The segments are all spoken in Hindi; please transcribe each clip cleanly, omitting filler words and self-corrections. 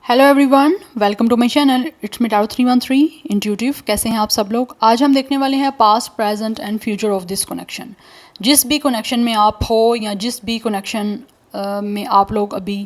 Hello everyone, welcome to my channel. It's me tarot 313 intuitive. कैसे हैं आप सब लोग? आज हम देखने वाले हैं past, present and future of this connection. जिस भी कनेक्शन में आप हो या जिस भी कनेक्शन में आप लोग अभी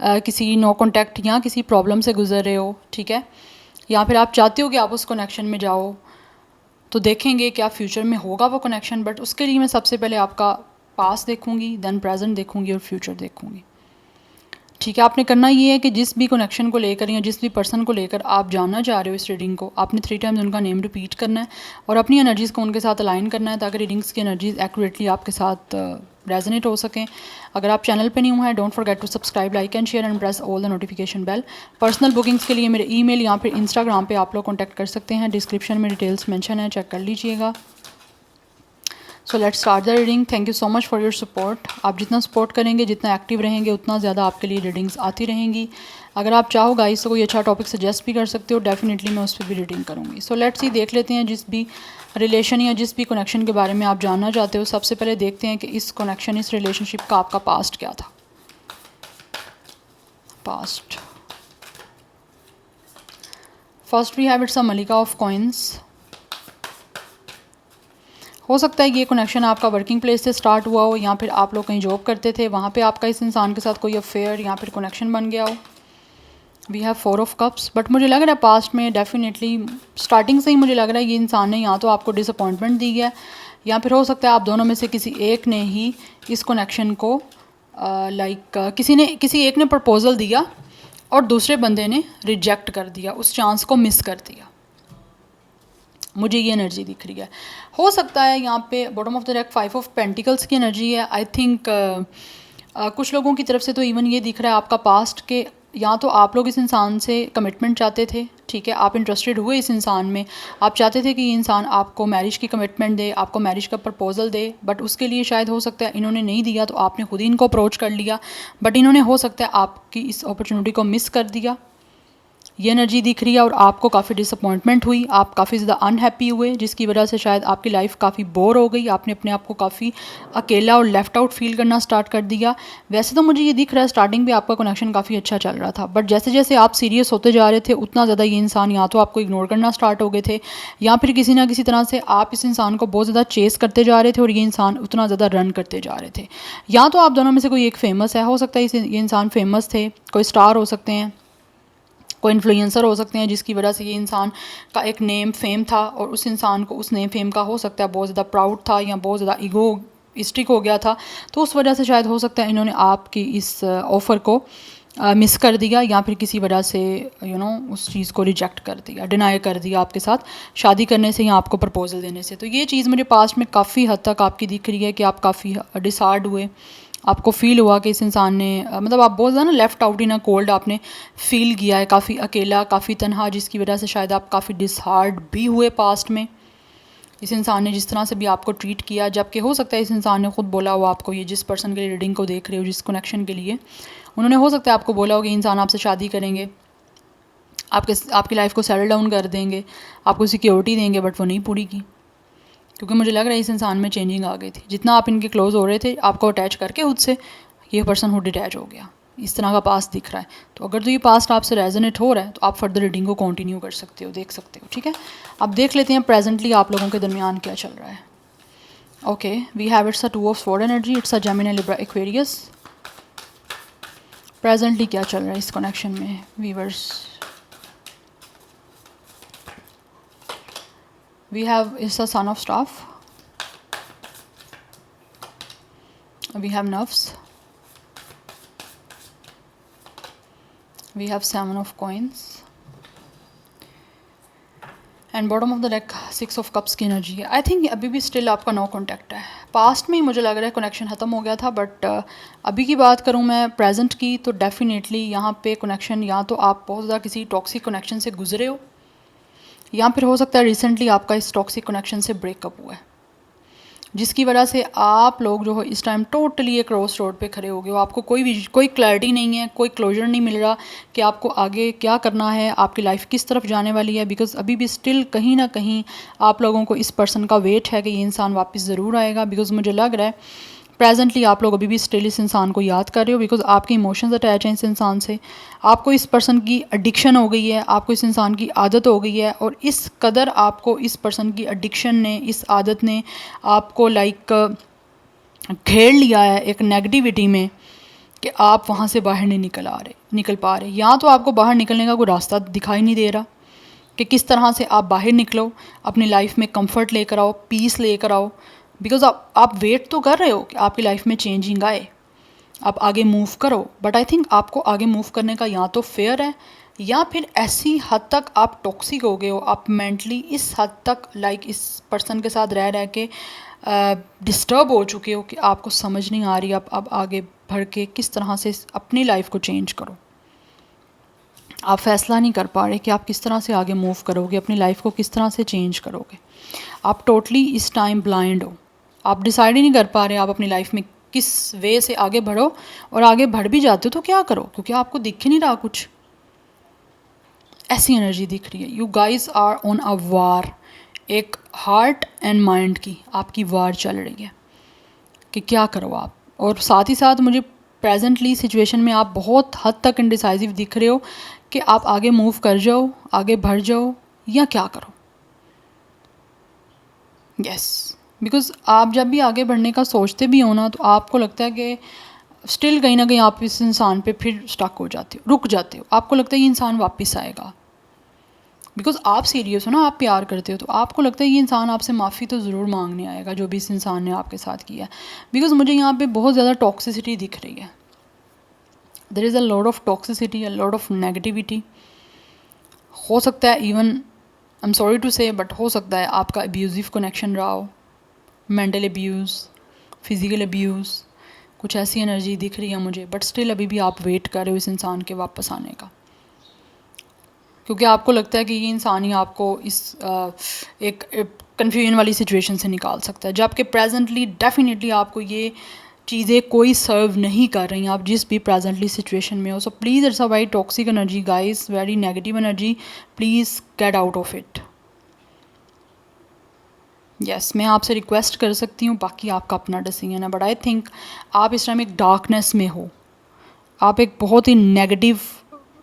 किसी नो कॉन्टैक्ट या किसी प्रॉब्लम से गुजर रहे हो, ठीक है, या फिर आप चाहते हो कि आप उस कनेक्शन में जाओ, तो देखेंगे क्या फ्यूचर में होगा वो कनेक्शन। बट उसके लिए मैं सबसे पहले आपका पास्ट देखूँगी, देन प्रेजेंट देखूँगी और फ्यूचर देखूँगी। ठीक है, आपने करना ये है कि जिस भी कनेक्शन को लेकर या जिस भी पर्सन को लेकर आप जानना चाह रहे हो इस रीडिंग को, आपने 3 टाइम्स उनका नेम रिपीट करना है और अपनी एनर्जीज़ को उनके साथ अलाइन करना है ताकि रीडिंग्स की एनर्जीज एक्यूरेटली आपके साथ रेजोनेट हो सकें। अगर आप चैनल पे न्यू हैं, don't forget to subscribe, like and share and press all the notification bell. Personal bookings के लिए मेरे ईमेल या फिर इंस्टाग्राम पे आप लोग कॉन्टैक्ट कर सकते हैं। डिस्क्रिप्शन में डिटेल्स मेंशन है, चेक कर लीजिएगा। So let's start the reading. Thank you so much for your support. आप जितना सपोर्ट करेंगे, जितना एक्टिव रहेंगे, उतना ज़्यादा आपके लिए रीडिंग्स आती रहेंगी। अगर आप चाहो गाइस तो कोई अच्छा टॉपिक सजेस्ट भी कर सकते हो, डेफिनेटली मैं उस पर भी रीडिंग करूँगी। सो लेट्स सी, देख लेते हैं जिस भी रिलेशन या जिस भी कनेक्शन के बारे में आप जानना चाहते हो। सबसे पहले देखते हैं कि इस कनेक्शन, इस रिलेशनशिप का आपका पास्ट क्या था। Past first we have it's a मलिका ऑफ कॉइन्स। हो सकता है ये कनेक्शन आपका वर्किंग प्लेस से स्टार्ट हुआ हो या फिर आप लोग कहीं जॉब करते थे, वहाँ पे आपका इस इंसान के साथ कोई अफेयर या फिर कनेक्शन बन गया हो। We have 4 of cups. But मुझे लग रहा है पास्ट में डेफिनेटली स्टार्टिंग से ही मुझे लग रहा है ये इंसान ने या तो आपको डिसअपॉइंटमेंट दी है या फिर हो सकता है आप दोनों में से किसी एक ने ही इस कनेक्शन को किसी एक ने प्रपोजल दिया और दूसरे बंदे ने रिजेक्ट कर दिया, उस चांस को मिस कर दिया। मुझे ये एनर्जी दिख रही है। हो सकता है यहाँ पे bottom of the deck 5 of pentacles की एनर्जी है। आई थिंक कुछ लोगों की तरफ से तो इवन ये दिख रहा है आपका पास्ट के, या तो आप लोग इस इंसान से कमिटमेंट चाहते थे, ठीक है, आप इंटरेस्टेड हुए इस इंसान में, आप चाहते थे कि ये इंसान आपको मैरिज की कमिटमेंट दे, आपको मैरिज का प्रपोजल दे, बट उसके लिए शायद हो सकता है इन्होंने नहीं दिया तो आपने खुद ही इनको अप्रोच कर लिया, बट इन्होंने हो सकता है आपकी इस अपॉर्चुनिटी को मिस कर दिया। ये एनर्जी दिख रही है और आपको काफ़ी डिसअपॉइंटमेंट हुई, आप काफ़ी ज़्यादा अनहैप्पी हुए, जिसकी वजह से शायद आपकी लाइफ काफ़ी बोर हो गई, आपने अपने आप को काफ़ी अकेला और लेफ़्ट आउट फील करना स्टार्ट कर दिया। वैसे तो मुझे ये दिख रहा है स्टार्टिंग में आपका कनेक्शन काफ़ी अच्छा चल रहा था, बट जैसे जैसे आप सीरियस होते जा रहे थे उतना ज़्यादा ये इंसान या तो आपको इग्नोर करना स्टार्ट हो गए थे या फिर किसी ना किसी तरह से आप इस इंसान को बहुत ज़्यादा चेस करते जा रहे थे और ये इंसान उतना ज़्यादा रन करते जा रहे थे। या तो आप दोनों में से कोई एक फेमस है, हो सकता है ये इंसान फेमस थे, कोई स्टार हो सकते हैं, कोई इन्फ्लुएंसर हो सकते हैं जिसकी वजह से ये इंसान का एक नेम फेम था और उस इंसान को उस नेम फेम का हो सकता है बहुत ज़्यादा प्राउड था या बहुत ज़्यादा ईगोइस्टिक हो गया था, तो उस वजह से शायद हो सकता है इन्होंने आपकी इस ऑफ़र को मिस कर दिया या फिर किसी वजह से उस चीज़ को रिजेक्ट कर दिया, डिनाई कर दिया आपके साथ शादी करने से या आपको प्रपोजल देने से। तो ये चीज़ मुझे पास्ट में काफ़ी हद तक आपकी दिख रही है कि आप काफ़ी डिसहार्ड हुए, आपको फ़ील हुआ कि इस इंसान ने मतलब आप बहुत ज़्यादा ना left out in a cold आपने फ़ील किया है, काफ़ी अकेला, काफ़ी तन्हा, जिसकी वजह से शायद आप काफ़ी डिसहार्ड भी हुए पास्ट में। इस इंसान ने जिस तरह से भी आपको ट्रीट किया, जबकि हो सकता है इस इंसान ने खुद बोला हो आपको, ये जिस पर्सन के लिए रीडिंग को देख रहे हो, जिस कनेक्शन के लिए, उन्होंने हो सकता है आपको बोला हो कि इंसान आपसे शादी करेंगे, आपकी लाइफ को सेटल डाउन कर देंगे, आपको सिक्योरिटी देंगे, बट वो नहीं पूरी की, क्योंकि मुझे लग रहा है इस इंसान में चेंजिंग आ गई थी। जितना आप इनके क्लोज हो रहे थे, आपको अटैच करके खुद से ये पर्सन खुद डिटैच हो गया। इस तरह का पास्ट दिख रहा है। तो अगर तो ये पास्ट आपसे रेजोनेट हो रहा है तो आप फर्दर रीडिंग को कंटिन्यू कर सकते हो, देख सकते हो, ठीक है। अब देख लेते हैं प्रेजेंटली आप लोगों के दरमियान क्या चल रहा है। Okay, we have it's a 2 of sword energy, it's a Gemini, Libra, Aquarius. Presently क्या चल रहा है इस कनेक्शन में viewers? We have it's a son of staff, we have nerves, we have 7 of coins and bottom of the deck 6 of cups की एनर्जी है। आई थिंक अभी भी स्टिल आपका नो कॉन्टैक्ट है। पास्ट में ही मुझे लग रहा है कनेक्शन ख़त्म हो गया था, बट अभी की बात करूँ मैं प्रेजेंट की, तो डेफिनेटली यहाँ पे कनेक्शन, या तो आप बहुत ज़्यादा किसी टॉक्सिक कनेक्शन से गुजरे हो या फिर हो सकता है रिसेंटली आपका इस टॉक्सिक कनेक्शन से ब्रेकअप हुआ है, जिसकी वजह से आप लोग जो हो इस टाइम टोटली एक क्रॉस रोड पे खड़े हो गए हो। आपको कोई क्लैरिटी नहीं है, कोई क्लोजर नहीं मिल रहा कि आपको आगे क्या करना है, आपकी लाइफ किस तरफ जाने वाली है, बिकॉज अभी भी स्टिल कहीं ना कहीं आप लोगों को इस पर्सन का वेट है कि ये इंसान वापस ज़रूर आएगा। बिकॉज मुझे लग रहा है प्रेजेंटली आप लोग अभी भी स्टिल इस इंसान को याद कर रहे हो, बिकॉज आपके इमोशंस अटैच हैं इस इंसान से, आपको इस पर्सन की एडिक्शन हो गई है, आपको इस इंसान की आदत हो गई है, और इस कदर आपको इस पर्सन की एडिक्शन ने, इस आदत ने आपको लाइक घेर लिया है एक नेगेटिविटी में कि आप वहाँ से बाहर नहीं निकल पा रहे। या तो आपको बाहर निकलने का कोई रास्ता दिखाई नहीं दे रहा कि किस तरह से आप बाहर निकलो, अपनी लाइफ में कंफर्ट लेकर आओ, पीस लेकर आओ, बिकॉज आप वेट तो कर रहे हो कि आपकी लाइफ में चेंजिंग आए, आप आगे मूव करो, बट आई थिंक आपको आगे मूव करने का या तो फेयर है, या फिर ऐसी हद तक आप टॉक्सिक हो गए हो, आप मेंटली इस हद तक लाइक इस पर्सन के साथ रह के डिस्टर्ब हो चुके हो कि आपको समझ नहीं आ रही आप अब आगे बढ़ के किस तरह से अपनी लाइफ को चेंज करो। आप फैसला नहीं कर पा रहे कि आप किस तरह से आगे मूव करोगे, अपनी लाइफ को किस तरह से चेंज करोगे। आप टोटली इस टाइम ब्लाइंड हो, आप डिसाइड ही नहीं कर पा रहे आप अपनी लाइफ में किस वे से आगे बढ़ो, और आगे बढ़ भी जाते हो तो क्या करो, क्योंकि आपको दिख ही नहीं रहा कुछ। ऐसी एनर्जी दिख रही है। You guys are on a war, एक हार्ट एंड माइंड की आपकी वार चल रही है कि क्या करो आप। और साथ ही साथ मुझे प्रेजेंटली सिचुएशन में आप बहुत हद तक इनडिसाइसिव दिख रहे हो कि आप आगे मूव कर जाओ, आगे बढ़ जाओ, या क्या करो। यस, बिकॉज आप जब भी आगे बढ़ने का सोचते भी हो ना, तो आपको लगता है कि स्टिल कहीं ना कहीं आप इस इंसान पे फिर स्टक हो जाते हो, रुक जाते हो। आपको लगता है ये इंसान वापस आएगा, बिकॉज आप सीरियस हो ना, आप प्यार करते हो, तो आपको लगता है ये इंसान आपसे माफ़ी तो ज़रूर मांगने आएगा जो भी इस इंसान ने आपके साथ किया है। बिकॉज मुझे यहाँ पे बहुत ज़्यादा टॉक्सिसिटी दिख रही है। There is a lot of toxicity, a lot of negativity. हो सकता है even, I am sorry to say, but हो सकता है आपका अब्यूज़िव कनेक्शन रहा हो, मेंटल अब्यूज़, फिज़िकल अब्यूज़, कुछ ऐसी एनर्जी दिख रही है मुझे। बट स्टिल अभी भी आप वेट कर रहे हो इस इंसान के वापस आने का, क्योंकि आपको लगता है कि ये इंसान ही आपको इस एक कन्फ्यूजन वाली सिचुएशन से निकाल सकता है, जबकि प्रेजेंटली डेफिनेटली आपको ये चीज़ें कोई सर्व नहीं कर रही हैं, आप जिस भी प्रेजेंटली सिचुएशन में हो। So please, it's a very toxic energy guys, very negative energy, please get out of it. Yes, मैं आपसे रिक्वेस्ट कर सकती हूँ, बाकी आपका अपना डिसीजन है, बट आई थिंक आप इस टाइम एक डार्कनेस में हो, आप एक बहुत ही नेगेटिव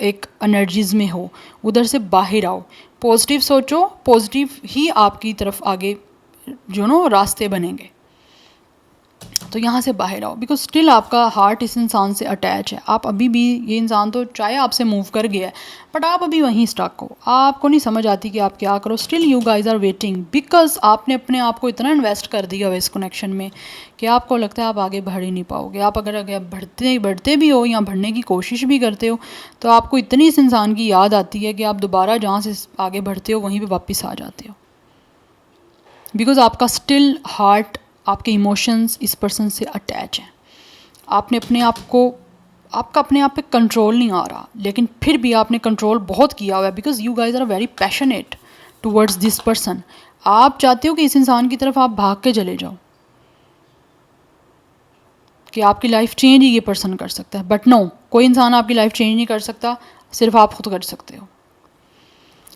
एक एनर्जीज़ में हो, उधर से बाहर आओ, पॉजिटिव सोचो, पॉजिटिव ही आपकी तरफ आगे जो नो रास्ते बनेंगे। तो यहाँ से बाहर आओ, बिकॉज स्टिल आपका हार्ट इस इंसान से अटैच है। आप अभी भी, ये इंसान तो चाहे आपसे मूव कर गया है, बट आप अभी वहीं स्टक हो, आपको नहीं समझ आती कि आप क्या करो। Still you guys are waiting, because आपने अपने आप को इतना इन्वेस्ट कर दिया हुआ इस कनेक्शन में कि आपको लगता है आप आगे बढ़ ही नहीं पाओगे। आप अगर आगे बढ़ते भी हो या बढ़ने की कोशिश भी करते हो, तो आपको इतनी इस इंसान की याद आती है कि आप दोबारा जहाँ से आगे बढ़ते हो वहीं पर वापस आ जाते हो, बिकॉज आपका स्टिल हार्ट, आपके इमोशंस इस पर्सन से अटैच हैं। आपने अपने आप को, आपका अपने आप पे कंट्रोल नहीं आ रहा, लेकिन फिर भी आपने कंट्रोल बहुत किया हुआ है, because you guys are very passionate towards this person. आप चाहते हो कि इस इंसान की तरफ आप भाग के चले जाओ, कि आपकी लाइफ चेंज ही ये पर्सन कर सकता है, बट नो, कोई इंसान आपकी लाइफ चेंज नहीं कर सकता, सिर्फ आप खुद कर सकते हो।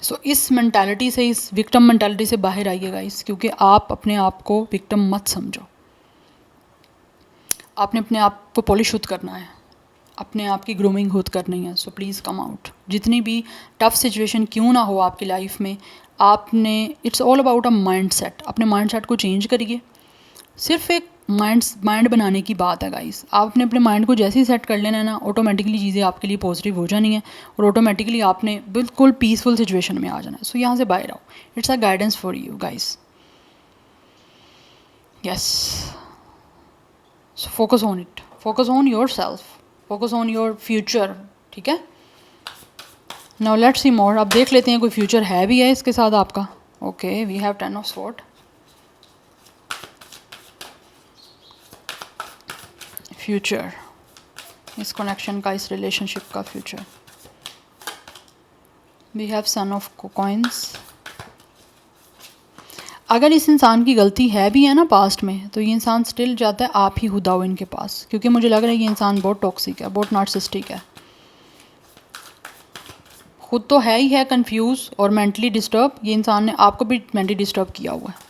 सो इस मैंटालिटी से, इस विक्टिम मैंटालिटी से बाहर आइएगा इस, क्योंकि आप अपने आप को विक्टिम मत समझो। आपने अपने आप को पॉलिश खुद करना है, अपने आप की ग्रूमिंग खुद करनी है। So please come out. जितनी भी टफ सिचुएशन क्यों ना हो आपकी लाइफ में, आपने, it's all about a mind set. अपने माइंड सेट को चेंज करिए। सिर्फ एक माइंड बनाने की बात है गाइस। आपने अपने माइंड को जैसे ही सेट कर लेना है ना, ऑटोमेटिकली चीज़ें आपके लिए पॉजिटिव हो जानी है, और ऑटोमेटिकली आपने बिल्कुल पीसफुल सिचुएशन में आ जाना है। सो यहाँ से बाहर आओ। It's a guidance for you guys. Yes, so focus on it, focus on your self, focus on your future. ठीक है, नाउ लेट्स सी मोर। अब देख लेते हैं कोई फ्यूचर है भी है इसके साथ आपका। Okay, we have 10 of sword. Future, इस कनेक्शन का, इस रिलेशनशिप का future. We have son of coins. अगर इस इंसान की गलती है भी है ना पास्ट में, तो ये इंसान स्टिल चाहता है आप ही खुद आओ इनके पास, क्योंकि मुझे लग रहा है ये इंसान बहुत टॉक्सिक है, बहुत नार्सिसिस्टिक है। खुद तो है ही है कंफ्यूज और मेंटली डिस्टर्ब। ये इंसान ने आपको भी मेंटली डिस्टर्ब किया हुआ है।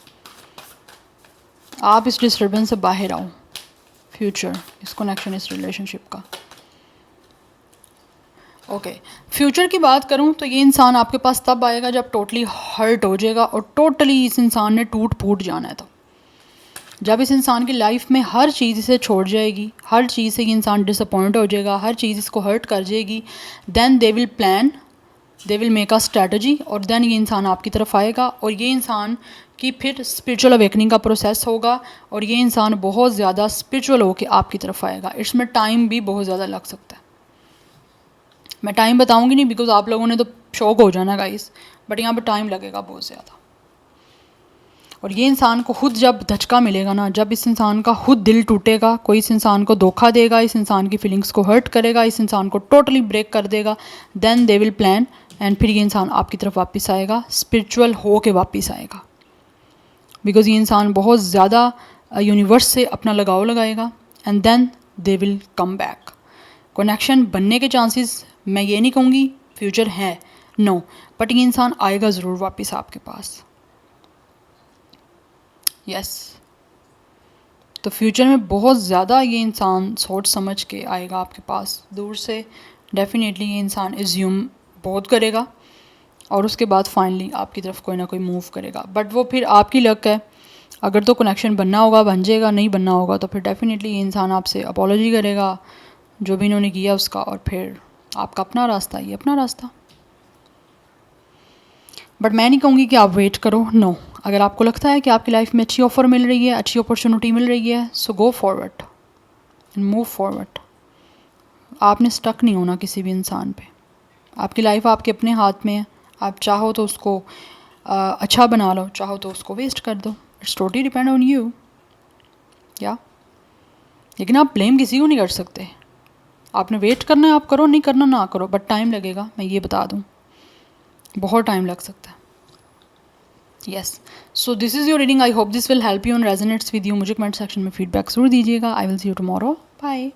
आप इस डिस्टर्बेंस से बाहर आओ। फ्यूचर, इस कनेक्शन, इस रिलेशनशिप का। ओके, फ्यूचर की बात करूं तो ये इंसान आपके पास तब आएगा जब टोटली हर्ट हो जाएगा और टोटली इस इंसान ने टूट फूट जाना है। तो जब इस इंसान की लाइफ में हर चीज़ इसे छोड़ जाएगी, हर चीज़ से ये इंसान डिसअपॉइंट हो जाएगा, हर चीज़ इसको हर्ट कर जाएगी, then they will plan, they will make a strategy, और देन ये इंसान आपकी तरफ आएगा और ये इंसान की फिर स्पिरिचुअल अवेकनिंग का प्रोसेस होगा और ये इंसान बहुत ज़्यादा स्पिरिचुअल होकर आपकी तरफ आएगा। इसमें टाइम भी बहुत ज़्यादा लग सकता है। मैं टाइम बताऊंगी नहीं बिकॉज आप लोगों ने तो शौक हो जाना गाइस, बट यहाँ पर टाइम लगेगा बहुत ज़्यादा। और ये इंसान को खुद जब धचका मिलेगा ना, जब इस इंसान का खुद दिल टूटेगा, कोई इस इंसान को धोखा देगा, इस इंसान की फीलिंग्स को हर्ट करेगा, इस इंसान को टोटली ब्रेक कर देगा, then they will plan, and फिर ये इंसान आपकी तरफ वापस आएगा, स्पिरिचुअल हो के वापस आएगा। बिकॉज ये इंसान बहुत ज़्यादा यूनिवर्स से अपना लगाव लगाएगा, and then they will come back. Connection बनने के चांसेस, मैं ये नहीं कहूँगी फ्यूचर है, नो, बट ये इंसान आएगा ज़रूर वापस आपके पास। यस, तो फ्यूचर में बहुत ज़्यादा ये इंसान सोच समझ के आएगा आपके पास। दूर से डेफिनेटली ये इंसान एज्यूम बहुत करेगा और उसके बाद फाइनली आपकी तरफ कोई ना कोई मूव करेगा, बट वो फिर आपकी लक है। अगर तो कनेक्शन बनना होगा बन जाएगा, नहीं बनना होगा तो फिर डेफिनेटली ये इंसान आपसे अपॉलॉजी करेगा जो भी इन्होंने किया उसका, और फिर आपका अपना रास्ता, ये अपना रास्ता। बट मैं नहीं कहूँगी कि आप वेट करो, नो। अगर आपको लगता है कि आपकी लाइफ में अच्छी ऑफ़र मिल रही है, अच्छी अपॉर्चुनिटी मिल रही है, so go forward and move forward. आपने स्टक नहीं होना किसी भी इंसान पे। आपकी लाइफ आपके अपने हाथ में है। आप चाहो तो उसको अच्छा बना लो, चाहो तो उसको वेस्ट कर दो। It's totally depend on you, या। लेकिन आप ब्लेम किसी को नहीं कर सकते। आपने वेट करना है आप करो, नहीं करना ना करो, बट टाइम लगेगा, मैं ये बता दूँ, बहुत टाइम लग सकता है। Yes, so this is your reading. I hope this will help you and resonates with you. मुझे कमेंट सेक्शन में फीडबैक ज़रूर दीजिएगा। I will see you tomorrow. Bye.